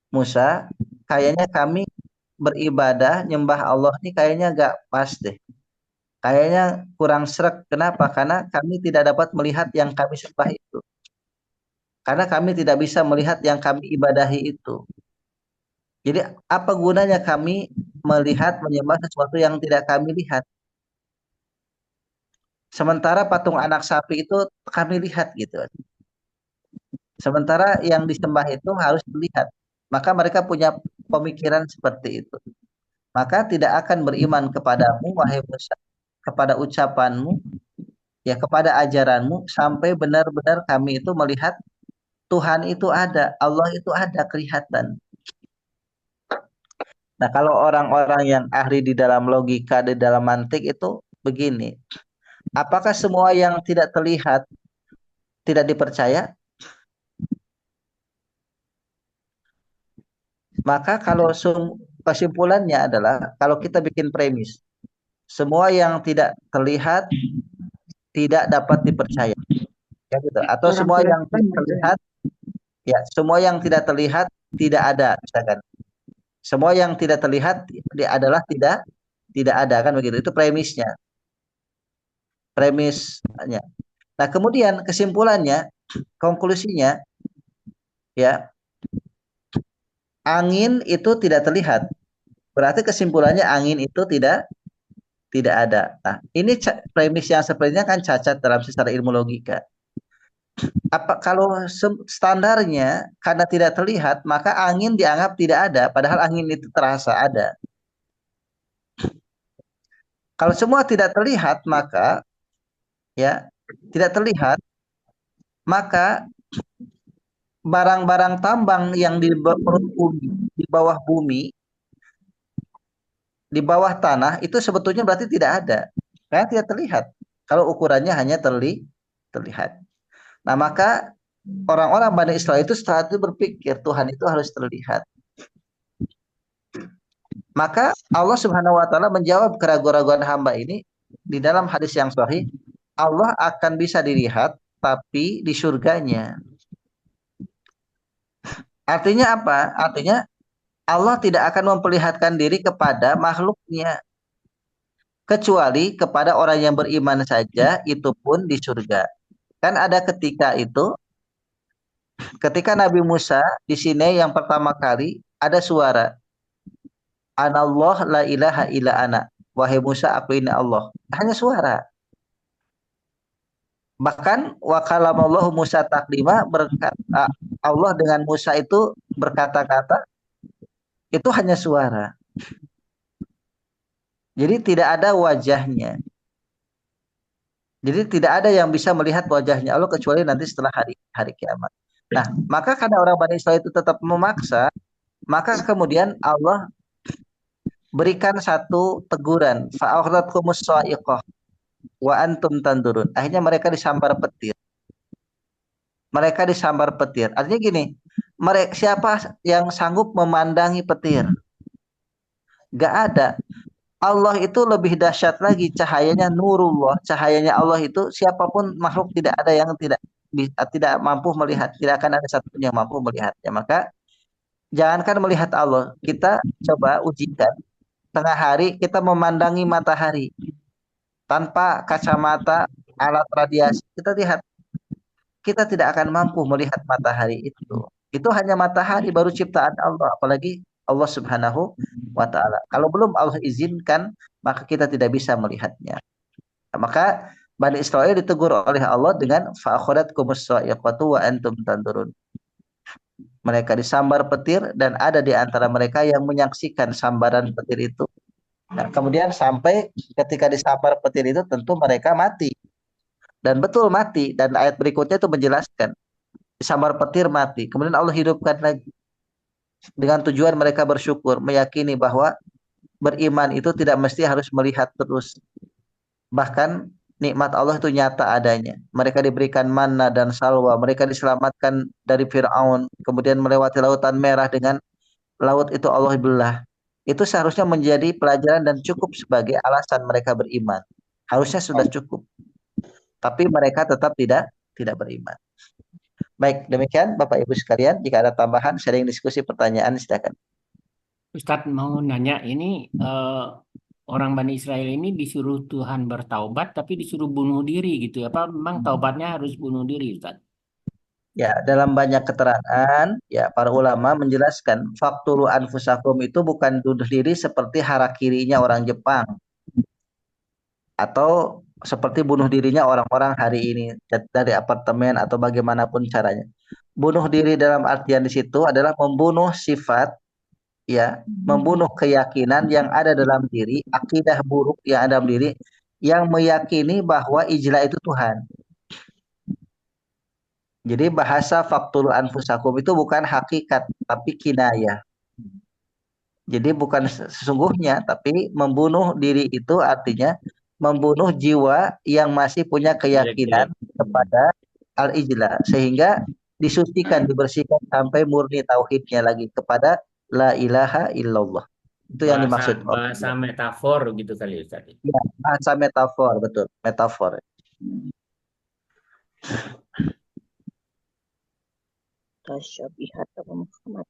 Musa, kayaknya kami beribadah nyembah Allah ini kayaknya gak pas deh. Kayaknya kurang sreg. Kenapa? Karena kami tidak dapat melihat yang kami sembah itu. Karena kami tidak bisa melihat yang kami ibadahi itu. Jadi apa gunanya kami melihat, menyembah sesuatu yang tidak kami lihat? Sementara patung anak sapi itu kami lihat gitu. Sementara yang disembah itu harus dilihat. Maka mereka punya pemikiran seperti itu. Maka tidak akan beriman kepadamu, wahai Musa, kepada ucapanmu, ya kepada ajaranmu, sampai benar-benar kami itu melihat Tuhan itu ada, Allah itu ada kelihatan. Nah, kalau orang-orang yang ahli di dalam logika, di dalam mantik itu begini. Apakah semua yang tidak terlihat tidak dipercaya? Maka kalau kesimpulannya adalah kalau kita bikin premis, semua yang tidak terlihat tidak dapat dipercaya. Ya gitu. Atau semua yang tidak terlihat, ya semua yang tidak terlihat tidak ada, misalkan. Semua yang tidak terlihat adalah tidak ada kan begitu. Itu premisnya. Premisnya. Nah, kemudian kesimpulannya, konklusinya, ya, angin itu tidak terlihat. Berarti kesimpulannya angin itu tidak ada. Nah, ini premis yang sebenarnya kan cacat dalam secara ilmu logika. Apa kalau standarnya karena tidak terlihat, maka angin dianggap tidak ada, padahal angin itu terasa ada. Kalau semua tidak terlihat, maka ya tidak terlihat, maka barang-barang tambang yang di perut bumi, di bawah bumi, di bawah tanah itu sebetulnya berarti tidak ada, karena tidak terlihat. Kalau ukurannya hanya terlihat. Nah, maka orang-orang Bani Israel itu saat itu berpikir Tuhan itu harus terlihat. Maka Allah Subhanahu wa taala menjawab keraguan-raguan hamba ini di dalam hadis yang sahih, Allah akan bisa dilihat tapi di surganya. Artinya apa? Artinya Allah tidak akan memperlihatkan diri kepada makhluknya kecuali kepada orang yang beriman saja, itu pun di surga. Kan ada ketika itu, ketika Nabi Musa di sini yang pertama kali ada suara, Anallah la ilaha illa ana. Wahai Musa, aku ini Allah. Hanya suara. Bahkan wa kalamallahu Musa taklima, berkata Allah dengan Musa itu berkata-kata, itu hanya suara. Jadi tidak ada wajahnya. Jadi tidak ada yang bisa melihat wajahnya Allah kecuali nanti setelah hari kiamat. Nah, maka karena orang Bani Israil itu tetap memaksa, maka kemudian Allah berikan satu teguran, fa'akhadhatkumus sha'iqah wa antum tandurun. Akhirnya mereka disambar petir. Mereka disambar petir. Artinya gini, mereka siapa yang sanggup memandangi petir? Gak ada. Allah itu lebih dahsyat lagi, cahayanya nurullah, cahayanya Allah itu siapapun makhluk tidak ada yang tidak mampu melihat, tidak akan ada satupun yang mampu melihatnya. Maka jangankan melihat Allah, kita coba ujikan tengah hari kita memandangi matahari tanpa kacamata alat radiasi, kita lihat kita tidak akan mampu melihat matahari itu. Itu hanya matahari baru ciptaan Allah, apalagi Allah Subhanahu wa taala. Kalau belum Allah izinkan, maka kita tidak bisa melihatnya. Nah, maka Bani Israil ditegur oleh Allah dengan fa'akhadatkumus sha'iqatu wa antum tandurun. Mereka disambar petir dan ada di antara mereka yang menyaksikan sambaran petir itu. Nah, kemudian sampai ketika disambar petir itu tentu mereka mati. Dan betul mati, dan ayat berikutnya itu menjelaskan disambar petir mati. Kemudian Allah hidupkan lagi. Dengan tujuan mereka bersyukur, meyakini bahwa beriman itu tidak mesti harus melihat terus. Bahkan nikmat Allah itu nyata adanya. Mereka diberikan manna dan salwa, mereka diselamatkan dari Fir'aun, kemudian melewati lautan merah dengan laut itu Allah belah. Itu seharusnya menjadi pelajaran dan cukup sebagai alasan mereka beriman. Harusnya sudah cukup. Tapi mereka tetap tidak beriman. Baik, demikian Bapak Ibu sekalian. Jika ada tambahan, sharing diskusi, pertanyaan, silakan. Ustadz mau nanya ini orang Bani Israel ini disuruh Tuhan bertaubat tapi disuruh bunuh diri gitu ya. Apa memang taubatnya harus bunuh diri, Ustadz? Ya, dalam banyak keterangan, ya para ulama menjelaskan fakturu anfusakum itu bukan bunuh diri seperti harakirinya orang Jepang atau seperti bunuh dirinya orang-orang hari ini dari apartemen atau bagaimanapun caranya. Bunuh diri dalam artian di situ adalah membunuh sifat, ya, membunuh keyakinan yang ada dalam diri, akidah buruk yang ada dalam diri, yang meyakini bahwa ijla itu Tuhan. Jadi bahasa faktul anfusakum itu bukan hakikat, tapi kinayah. Jadi bukan sesungguhnya, tapi membunuh diri itu artinya membunuh jiwa yang masih punya keyakinan kepada al-ijla. Sehingga disucikan, dibersihkan sampai murni tauhidnya lagi kepada la ilaha illallah. Itu yang dimaksud. Bahasa metafor gitu kali Ustaz. Ya, bahasa metafor, betul. Metafor. Tasyabihat Muhammad.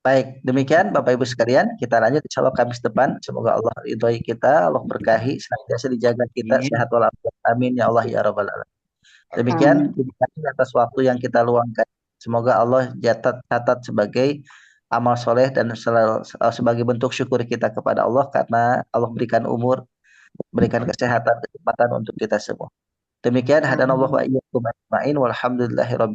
Baik, demikian Bapak Ibu sekalian, kita lanjut insya Allah Kamis depan. Semoga Allah ridhoi kita, Allah berkahi, senantiasa dijaga kita, sehat walafiat. Amin ya Allah ya Rabbal alamin. Demikian, terima kasih atas waktu yang kita luangkan. Semoga Allah catat sebagai amal soleh dan sebagai bentuk syukur kita kepada Allah karena Allah berikan umur, berikan kesehatan, kesempatan untuk kita semua. Demikian, hadanallahu wa iyyakum ajma'in walhamdulillahirabbil